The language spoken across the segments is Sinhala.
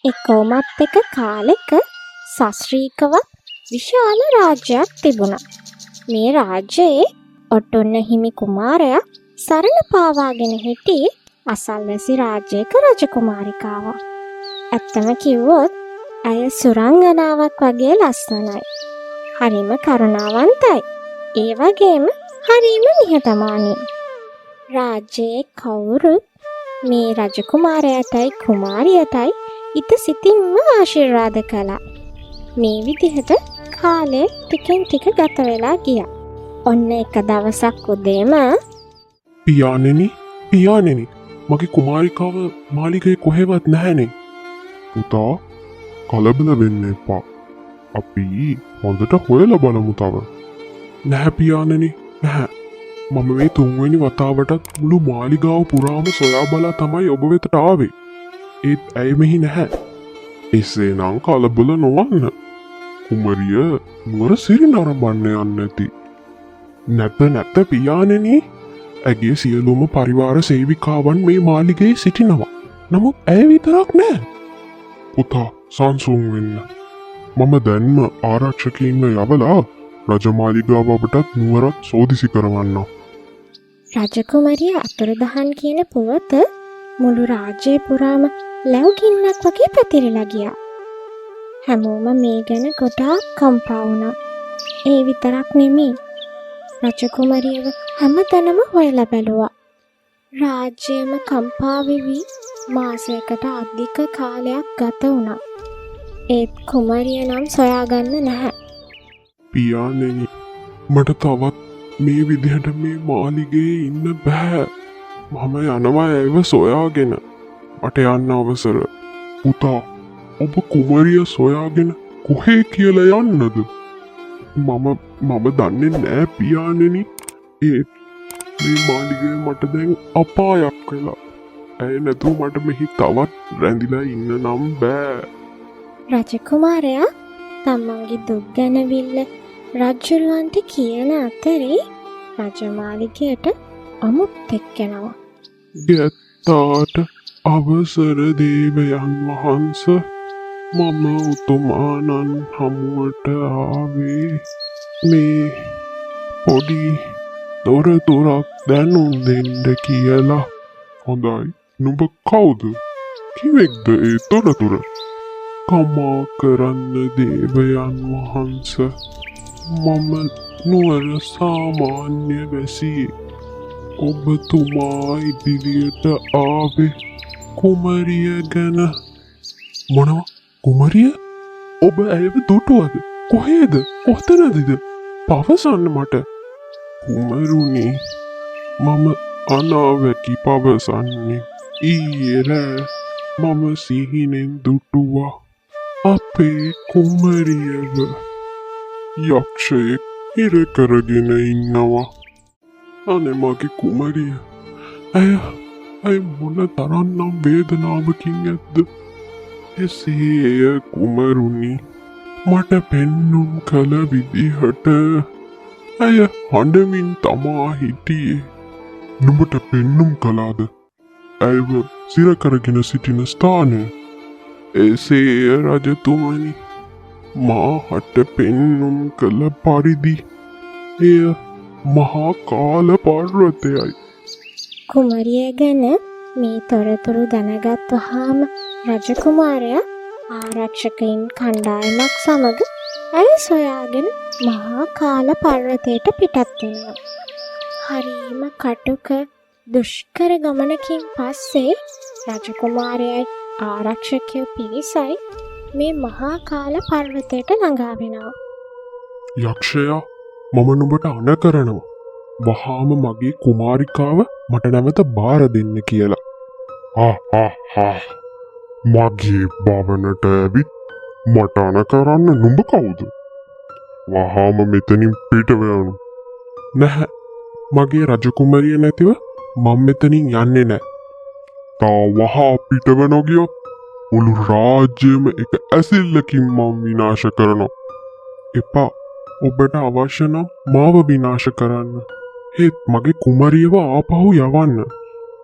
එකෝමත් එක කාලෙක සශ්‍රීකවත් විශාල රාජ්‍යයක් තිබුණා. මේ රාජ්‍යයේ ඔටොන්න හිමි කුමාරයා සරණ පාවාගෙන හිටියේ අසල්වැසි රාජ්‍යයක රජකුමාරිකාවක්. ඇත්තම කිව්වොත් ඇය සුරංගනාවක් වගේ ලස්සනයි. හරිම කරුණාවන්තයි. ඒ වගේම හරිම නිහතමානී. රාජ්‍යයේ කවුරුත් මේ රජකුමාරයාටයි කුමාරියටයි ඉත සිතින්ම ආශිර්වාද කළා. මේ විදිහට කාලය ටිකෙන් ටික ගත වෙලා ගියා. ඔන්න එක දවසක් උදේම පියාණෙනි මගේ කුමාරිකාව මාලිගයේ කොහෙවත් නැහැනේ. පුතා කලබල වෙන්න එපා. අපි හොඳට හොයලා බලමු තව. නැහැ පියාණෙනි නැහැ. මම මේ 3 වෙනි වතාවටත් මුළු මාලිගාව පුරාම සොයා බලා තමයි ඔබ වෙතට ආවේ. ඒත් ඇයි මෙහි නැහැ? එසේනම් කලබල නොවන්න. කුමරිය නුවර සිරිනරඹන්න යන්න ඇති. නැත පියාණෙනි. ඇගේ සියලුම පරිවාර සේවිකාවන් මේ මාලිගයේ සිටිනවා. නමුත් ඇය විතරක් නෑ. පුතා සංසුන් වෙන්න. මම දැන්ම ආරක්ෂකයින්ව යවලා රජමාලිගාව ඔබටත් නුවරත් සෝදිසි කරවන්නම්. රජකුමරිය අතුරුදහන් කියන පුවත මුළු රාජ්‍යය පුරාම ලැව්ගින්නක් වගේ පැතිරිලා ගියා. හැමෝම මේ ගැන ගොඩාක් කම්පා වුණා. ඒ විතරක් නෙමෙයි. රජකුමරියව හැමතැනම හොයලා බැලුවා. රාජ්‍යයම කම්පා වෙවි මාසයකට අධික කාලයක් ගත වුණා. ඒත් කුමරිය නම් සොයාගන්න නැහැ. පියාණෙනි මට තවත් මේ විදිහට මේ මාලිගයේ ඉන්න බෑ. මම යනවා ඇයව සොයාගෙන. මට යන්න අවසර. පුතා ඔබ කුමරිය සොයාගෙන කොහේ කියලා යන්නද? මම දන්නේ නෑ පියාණෙනි. ඒ මේ මාලිගය මට දැන් අපායක් වෙලා. ඇය නැතුව මට මෙහි තවත් රැඳිලා ඉන්න නම් බෑ. රජකුමාරයා තමන්ගේ දුක් ගැනවිල්ල රජුලවන්ට කියන අතරේ රජමාලිගයට අමුත් එක්කෙනවා. ගැත්තාට අවසර දේවයන් වහන්ස. මම උතුමාණන් හමුවට ආවේ මේ පොඩි තොරතුරක් දැනුම් දෙන්න කියලා. හොඳයි නුඹ කවුද? කිවෙක්ද ඒ තොරතුර? කමා කරන්න දේවයන් වහන්ස. මම නුවර සාමාන්‍ය වැසියෙක්. ඔබතුමා ඉදිරියට ආවේ කුමරිය ගැන. මොනවා? කුමරිය? ඔබ ඇයව දුටුවද? කොහේද? කොතනදද? පවසන්න මට. කුමරුනි මම අනාවැකි පවසන්නේ. ඊයේ රෑ මම සිහිනෙන් දුටුවා අපේ කුමරියව. යක්ෂයෙක් හිර කරගෙන ඉන්නවා. අනේ මගේ කුමරිය. ඇය මොන තරම්නම් වේදනාවකින් ඇද්ද? එසේ කුමරුනි මට පෙන්නුම් කළ විදිහට ඇය හඬමින් තමා හිටියේ. නුඹට පෙන්නුම් කළාද? ඇයව සිර කරගෙන සිටින ස්ථානය? එසේ රජතුමනි මාහට පෙන්නුම් කළ පරිදි එය මහා කාල පර්වතයයි. කුමරිය ගැන මේ තොරතුරු දැනගත් වහාම රජකුමාරයා ආරක්ෂකයින් කණ්ඩායමක් සමග ඇය සොයාගෙන මහා කාල පර්වතයට පිටත් වෙනවා. හරිම කටුක දුෂ්කර ගමනකින් පස්සේ රජකුමාරයයි ආරක්ෂකයෝ පිරිසයි මේ මහා කාල පර්වතයට ළඟා වෙනවා. යක්ෂයා මම නුඹට අණ කරනවා. වහාම මගේ කුමාරිකාව මට නැවත බාර දෙන්න කියලා. මගේ භවනට ඇවිත් මට අණ කරන්න නුඹ කවුද? වහාම මෙතනින් පිටව යනු. නැහැ මගේ රජකුමරිය නැතිව මම මෙතනින් යන්නේ නැහැ. තා වහා පිටව නොගියොත් මුළු රාජ්‍යයම එක ඇසිල්ලකින් මම විනාශ කරනවා. එපා ඔබට අවශ්‍ය නම් මාව විනාශ කරන්න. ඒත් මගේ කුමරියව ආපහු යවන්න.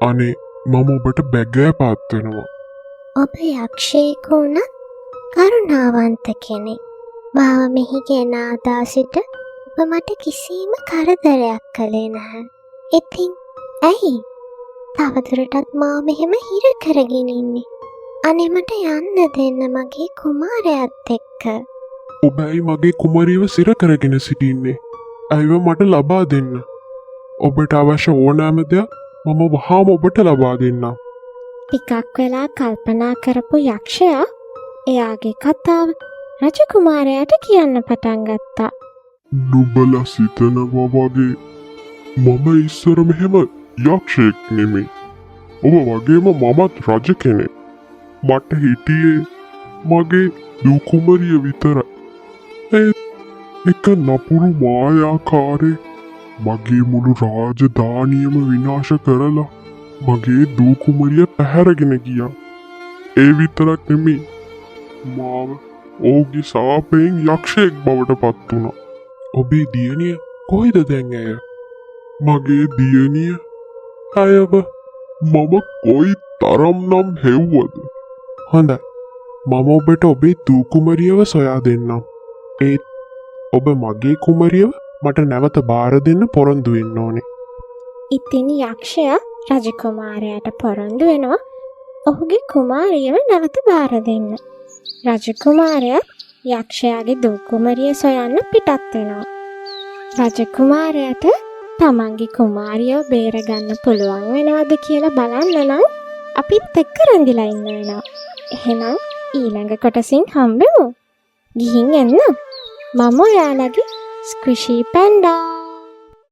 අනේ මම ඔබට බැගෑ පාත් වෙනවා. ඔබ යක්ෂයෙකු වුණත් කරුණාවන්ත කෙනෙක්. මාව මෙහි ගෙනාදා සිට ඔබ මට කිසිම කරදරයක් කළේ නැහැ. ඉතින් ඇයි තවදුරටත් මාව මෙහෙම හිර කරගෙන ඉන්නේ? අනේ මට යන්න දෙන්න මගේ කුමාරයාත් එක්ක. ඔබ ඇයි මගේ කුමරියව සිර කරගෙන සිටින්නේ? ඇයිව මට ලබා දෙන්න. ඔබට අවශ්‍ය ඕනෑම දෙයක් මම වහාම ඔබට ලබා දෙන්නම්. ටිකක් වෙලා කල්පනා කරපු යක්ෂයා එයාගේ කතාව රජකුමාරයාට කියන්න පටන් ගත්තා. නුඹලා සිතනවා වගේ මම ඉස්සර මෙහෙම යක්ෂයෙක් නෙමෙයි. ඔබ වගේම මමත් රජ කෙනෙක්. මට හිටියේ මගේ දූ කුමරිය විතරයි. එක නපුරු මායාකාරේ මගේ මුළු රාජධානියම විනාශ කරලා මගේ දූ කුමරිය පැහැරගෙන ගියා. ඒ විතරක් නෙමෙයි මාව ඔහුගේ සාපයෙන් යක්ෂයෙක් බවට පත් වුණා. ඔබේ දියණිය කොහෙද දැන් ඇය? මගේ දියණිය අයව මම කොයි තරම්නම් හෙව්වද? හොඳයි. මම ඔබට ඔබේ දූ කුමරියව සොයා දෙන්නම්. ඒත් ඔබ මගේ කුමරියව මට නැවත බාර දෙන්න පොරොන්දු වෙන්න ඕනේ. ඉතින් යක්ෂයා රජකුමාරයාට පොරොන්දු වෙනවා ඔහුගේ කුමාරියව නැවත බාර දෙන්න. රජකුමාරයා යක්ෂයාගේ දූ කුමරිය සොයන්න පිටත් වෙනවා. රජකුමාරයාට තමන්ගේ කුමාරියව බේරගන්න පුළුවන් වෙනවද කියලා බලන්න නම් අපිත් එක්ක රැඳිලා ඉන්න වෙනවා. එහෙනම් ඊළඟ කොටසින් හම්බෙමු. ගිහින් එන්න. මම ඔයාලගේ ස්ක්විෂී පැන්ඩා.